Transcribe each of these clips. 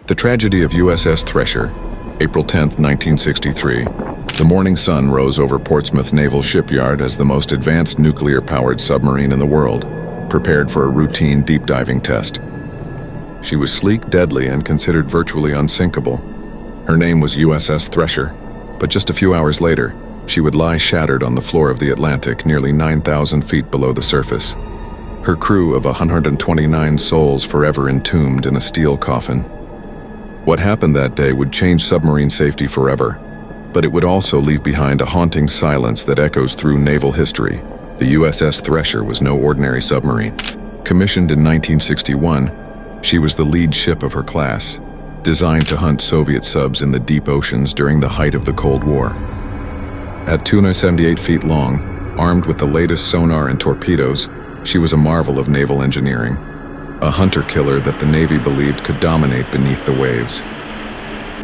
The tragedy of USS Thresher, April 10, 1963. The morning sun rose over Portsmouth Naval Shipyard as the most advanced nuclear-powered submarine in the world, prepared for a routine deep-diving test. She was sleek, deadly, and considered virtually unsinkable. Her name was USS Thresher, but just a few hours later, she would lie shattered on the floor of the Atlantic, nearly 9,000 feet below the surface. Her crew of 129 souls forever entombed in a steel coffin. What happened that day would change submarine safety forever, but it would also leave behind a haunting silence that echoes through naval history. The USS Thresher was no ordinary submarine. Commissioned in 1961, she was the lead ship of her class, designed to hunt Soviet subs in the deep oceans during the height of the Cold War. At 278 feet long, armed with the latest sonar and torpedoes, she was a marvel of naval engineering, a hunter-killer that the Navy believed could dominate beneath the waves.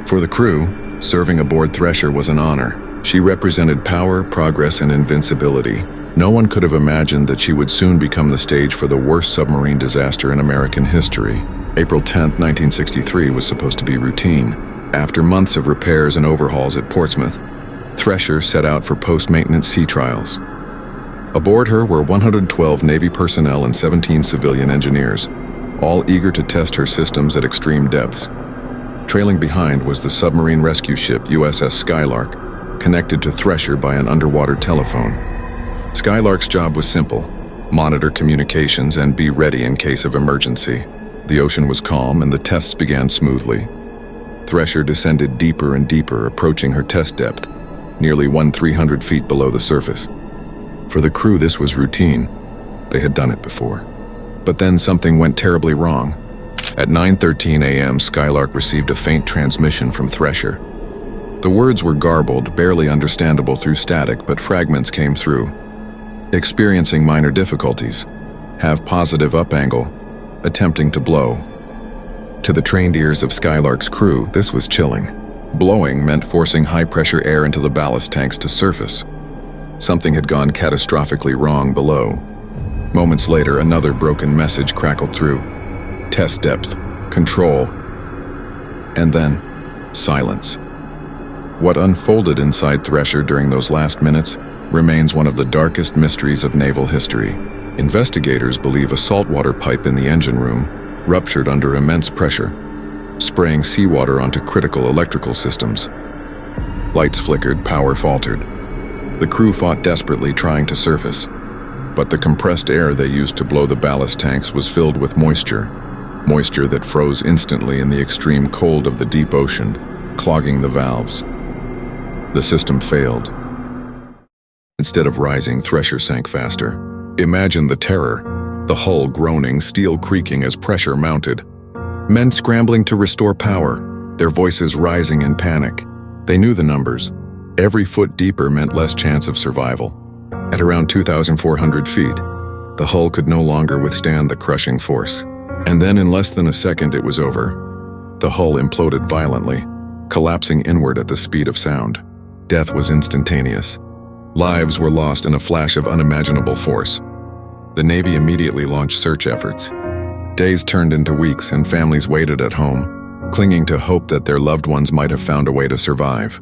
For the crew, serving aboard Thresher was an honor. She represented power, progress, and invincibility. No one could have imagined that she would soon become the stage for the worst submarine disaster in American history. April 10, 1963 was supposed to be routine. After months of repairs and overhauls at Portsmouth, Thresher set out for post-maintenance sea trials. Aboard her were 112 Navy personnel and 17 civilian engineers, all eager to test her systems at extreme depths. Trailing behind was the submarine rescue ship USS Skylark, connected to Thresher by an underwater telephone. Skylark's job was simple: monitor communications and be ready in case of emergency. The ocean was calm and the tests began smoothly. Thresher descended deeper and deeper, approaching her test depth, nearly 300 feet below the surface. For the crew, this was routine. They had done it before. But then something went terribly wrong. At 9:13 a.m., Skylark received a faint transmission from Thresher. The words were garbled, barely understandable through static, but fragments came through. Experiencing minor difficulties. Have positive up angle. Attempting to blow. To the trained ears of Skylark's crew, this was chilling. Blowing meant forcing high-pressure air into the ballast tanks to surface. Something had gone catastrophically wrong below. Moments later, another broken message crackled through. Test depth, control, and then silence. What unfolded inside Thresher during those last minutes remains one of the darkest mysteries of naval history. Investigators believe a saltwater pipe in the engine room ruptured under immense pressure, spraying seawater onto critical electrical systems. Lights flickered, power faltered. The crew fought desperately trying to surface, but the compressed air they used to blow the ballast tanks was filled with moisture that froze instantly in the extreme cold of the deep ocean, clogging the valves. The system failed. Instead of rising, Thresher sank faster. Imagine the terror, the hull groaning, steel creaking as pressure mounted. Men scrambling to restore power, their voices rising in panic. They knew the numbers. Every foot deeper meant less chance of survival. At around 2,400 feet, the hull could no longer withstand the crushing force. And then in less than a second it was over. The hull imploded violently, collapsing inward at the speed of sound. Death was instantaneous. Lives were lost in a flash of unimaginable force. The Navy immediately launched search efforts. Days turned into weeks and families waited at home, clinging to hope that their loved ones might have found a way to survive.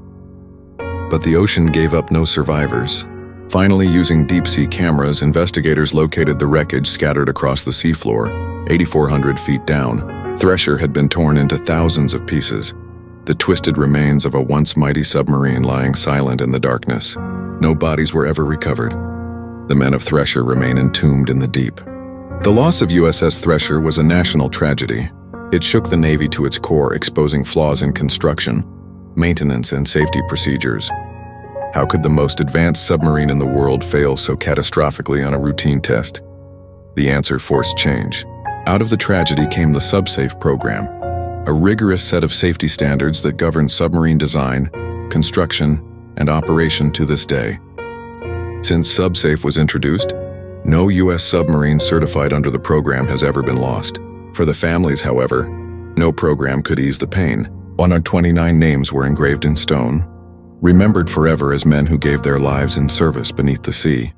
But the ocean gave up no survivors. Finally, using deep-sea cameras, investigators located the wreckage scattered across the seafloor, 8,400 feet down. Thresher had been torn into thousands of pieces, the twisted remains of a once mighty submarine lying silent in the darkness. No bodies were ever recovered. The men of Thresher remain entombed in the deep. The loss of USS Thresher was a national tragedy. It shook the Navy to its core, exposing flaws in construction, maintenance, and safety procedures. How could the most advanced submarine in the world fail so catastrophically on a routine test? The answer forced change. Out of the tragedy came the SubSafe program, a rigorous set of safety standards that govern submarine design, construction, and operation to this day. Since SubSafe was introduced, no U.S. submarine certified under the program has ever been lost. For the families, however, no program could ease the pain. 129 names were engraved in stone, remembered forever as men who gave their lives in service beneath the sea.